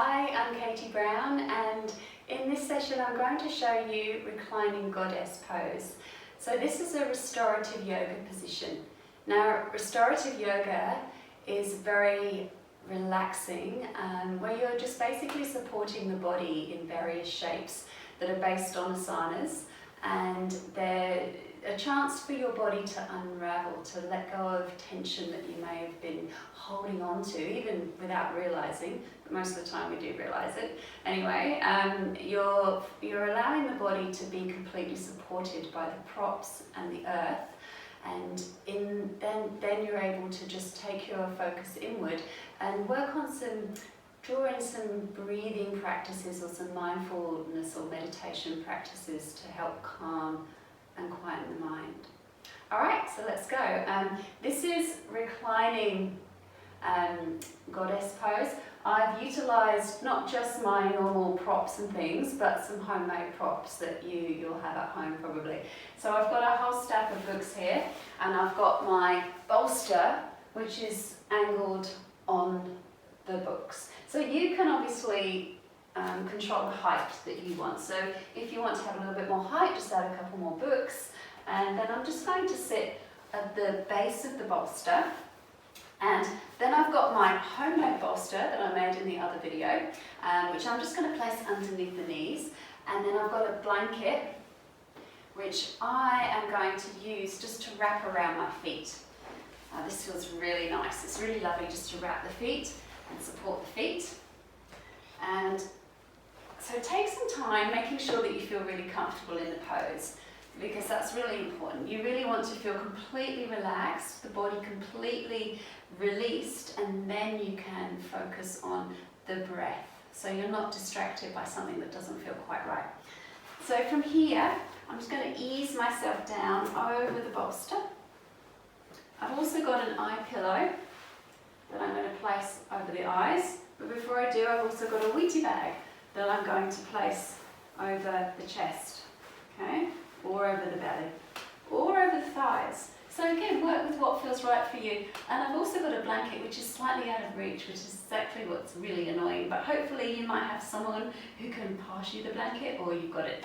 Hi, I'm Katie Brown, and in this session I'm going to show you Reclining Goddess pose. So this is a restorative yoga position. Now, restorative yoga is very relaxing, where you're just basically supporting the body in various shapes that are based on asanas, and they're a chance for your body to unravel, to let go of tension that you may have been holding on to, even without realizing. But most of the time we do realize it. Anyway, you're allowing the body to be completely supported by the props and the earth, and then you're able to just take your focus inward and work on draw in some breathing practices or some mindfulness or meditation practices to help calm and quieten the mind. Alright, so let's go. This is Reclining Goddess pose. I've utilised not just my normal props and things, but some homemade props that you'll have at home probably. So I've got a whole stack of books here, and I've got my bolster, which is angled on the books. So you can obviously control the height that you want. So if you want to have a little bit more height, just add a couple more books. And then I'm just going to sit at the base of the bolster. And then I've got my homemade bolster that I made in the other video, which I'm just going to place underneath the knees. And then I've got a blanket, which I am going to use just to wrap around my feet. This feels really nice. It's really lovely just to wrap the feet and support the feet. And so take some time making sure that you feel really comfortable in the pose, because that's really important. You really want to feel completely relaxed, the body completely released, and then you can focus on the breath. So you're not distracted by something that doesn't feel quite right. So from here, I'm just going to ease myself down over the bolster. I've also got an eye pillow that I'm going to place over the eyes. But before I do, I've also got a Wheatie bag that I'm going to place over the chest, okay? Or over the belly, or over the thighs. So again, work with what feels right for you. And I've also got a blanket which is slightly out of reach, which is exactly what's really annoying. But hopefully you might have someone who can pass you the blanket, or you've got it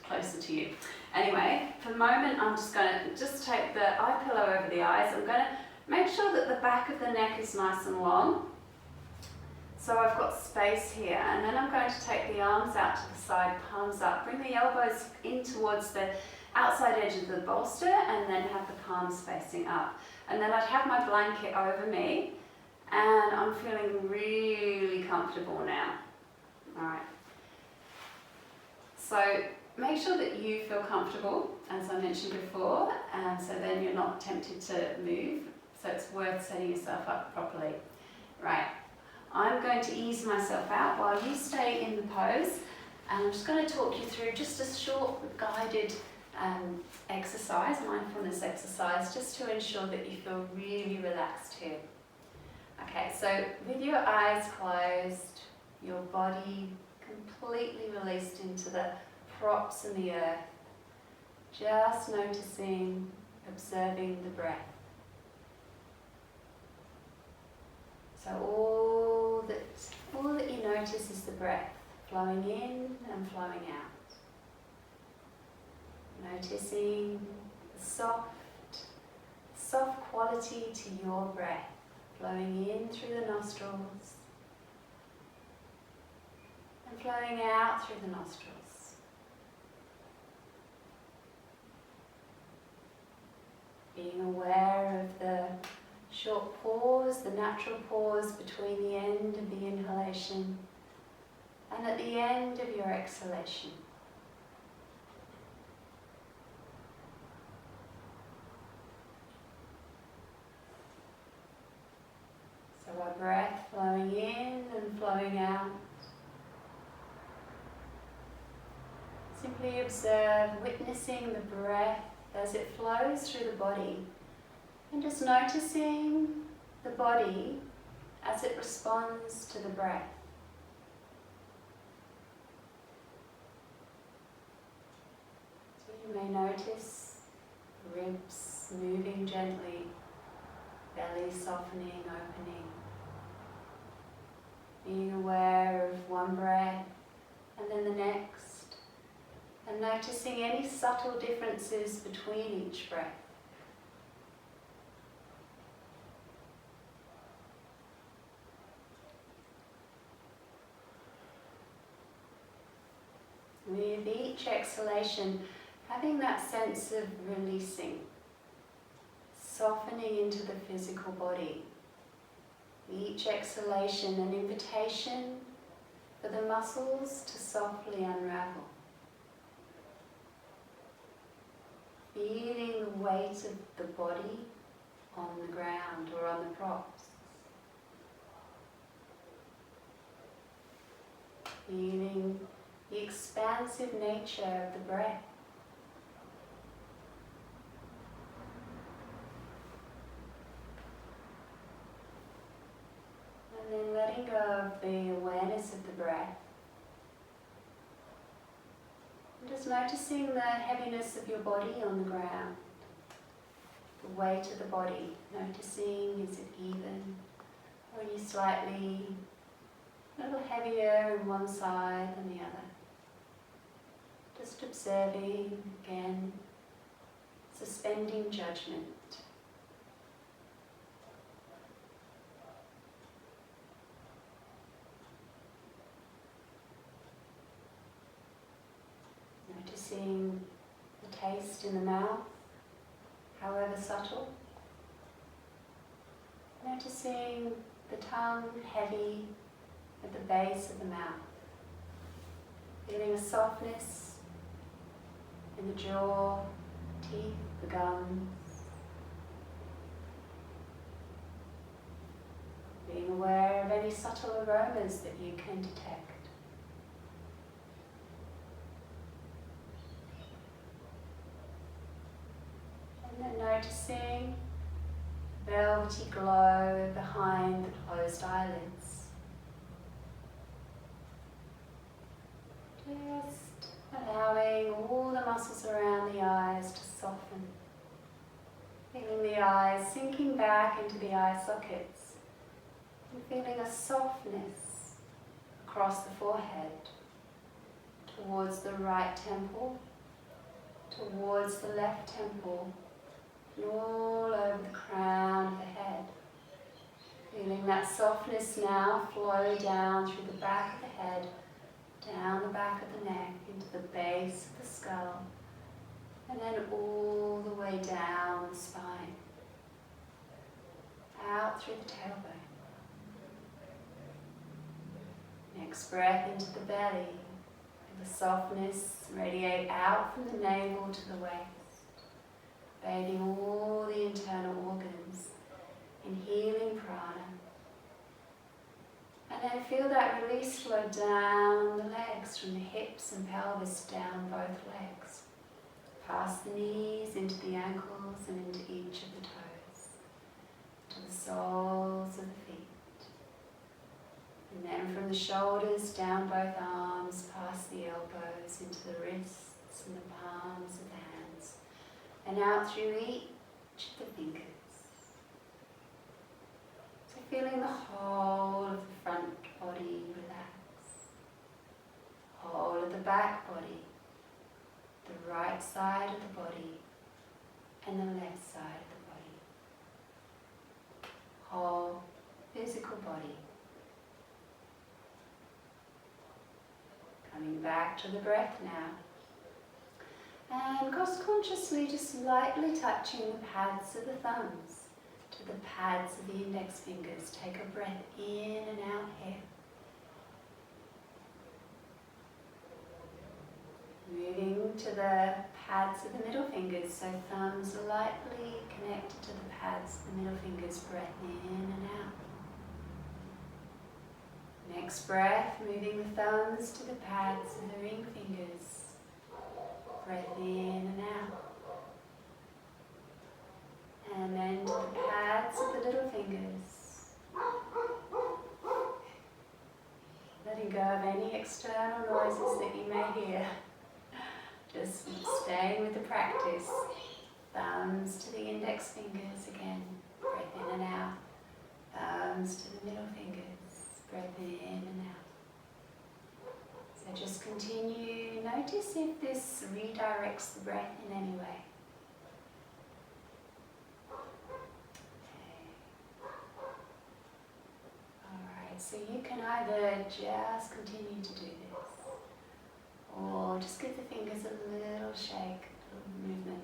closer to you. Anyway, for the moment, I'm just going to take the eye pillow over the eyes. I'm going to make sure that the back of the neck is nice and long. So I've got space here, and then I'm going to take the arms out to the side, palms up, bring the elbows in towards the outside edge of the bolster, and then have the palms facing up. And then I'd have my blanket over me, and I'm feeling really comfortable now. Alright. So make sure that you feel comfortable, as I mentioned before, so then you're not tempted to move. So it's worth setting yourself up properly. Right. I'm going to ease myself out while you stay in the pose, and I'm just going to talk you through just a short guided exercise, mindfulness exercise, just to ensure that you feel really relaxed here. Okay, so with your eyes closed, your body completely released into the props and the earth, just noticing, observing the breath. So all that you notice is the breath flowing in and flowing out. Noticing the soft quality to your breath flowing in through the nostrils and flowing out through the nostrils. Being aware of the short pause, the natural pause between the end of the inhalation and at the end of your exhalation. So our breath flowing in and flowing out. Simply observe, witnessing the breath as it flows through the body. And just noticing the body as it responds to the breath. So you may notice ribs moving gently, belly softening, opening. Being aware of one breath and then the next, and noticing any subtle differences between each breath. With each exhalation, having that sense of releasing, softening into the physical body. Each exhalation, an invitation for the muscles to softly unravel. Feeling the weight of the body on the ground or on the props. Feeling the expansive nature of the breath. And then letting go of the awareness of the breath. And just noticing the heaviness of your body on the ground. The weight of the body. Noticing, is it even? Or are you slightly a little heavier in one side than the other? Just observing, again, suspending judgment. Noticing the taste in the mouth, however subtle. Noticing the tongue heavy at the base of the mouth. Feeling a softness in the jaw, teeth, the gums. Being aware of any subtle aromas that you can detect. And then noticing velvety glow behind the closed eyelids. Just allowing all the muscles around the eyes to soften. Feeling the eyes sinking back into the eye sockets. And feeling a softness across the forehead, towards the right temple, towards the left temple, and all over the crown of the head. Feeling that softness now flow down through the back of the head, down the back of the neck, into the base of the skull, and then all the way down the spine, out through the tailbone. Next breath into the belly, and the softness radiate out from the navel to the waist, bathing all the internal organs in healing prana. And then feel that release flow down the legs, from the hips and pelvis down both legs, past the knees, into the ankles and into each of the toes, to the soles of the feet. And then from the shoulders down both arms, past the elbows, into the wrists and the palms of the hands, and out through each of the fingers. So feeling the whole of the front body relax, whole of the back body, the right side of the body, and the left side of the body. Whole physical body. Coming back to the breath now. And consciously just lightly touching the pads of the thumbs to the pads of the index fingers. Take a breath in and out here. Moving to the pads of the middle fingers, so thumbs lightly connected to the pads of the middle fingers. Breath in and out. Next breath, moving the thumbs to the pads of the ring fingers. Breath in and out. And then to the pads of the little fingers. Letting go of any external noises that you may hear. Just staying with the practice. Thumbs to the index fingers again. Breath in and out. Thumbs to the middle fingers. Breath in just continue, notice if this redirects the breath in any way. Alright, so you can either just continue to do this, or just give the fingers a little shake, a little movement.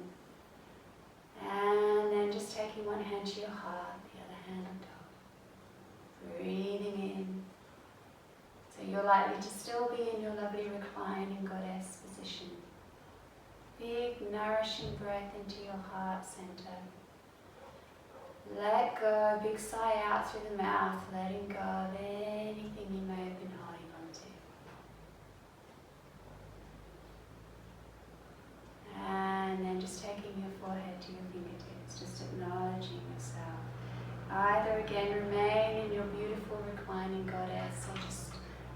And then just taking one hand to your heart, the other hand on top. Breathing in. So you're likely to still be in your lovely reclining goddess position. Big nourishing breath into your heart center. Let go, big sigh out through the mouth, letting go of anything you may have been holding on to. And then just taking your forehead to your fingertips, just acknowledging yourself. Either again remain in your beautiful reclining goddess, or just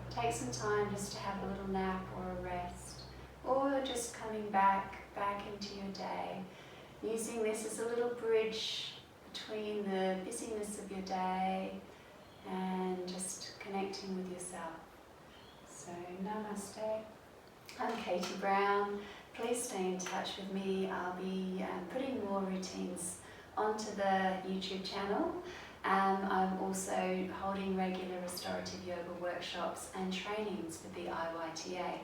take some time just to have a little nap or a rest, or just coming back into your day, using this as a little bridge between the busyness of your day and just connecting with yourself. So namaste. I'm Katie Brown. Please stay in touch with me. I'll be putting more routines onto the YouTube channel. I'm also holding regular restorative yoga workshops and trainings with the IYTA.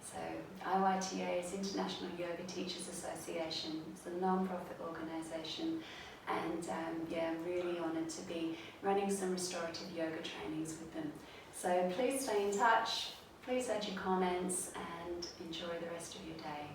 So IYTA is International Yoga Teachers Association. It's a non-profit organisation, and I'm really honoured to be running some restorative yoga trainings with them. So please stay in touch, please add your comments, and enjoy the rest of your day.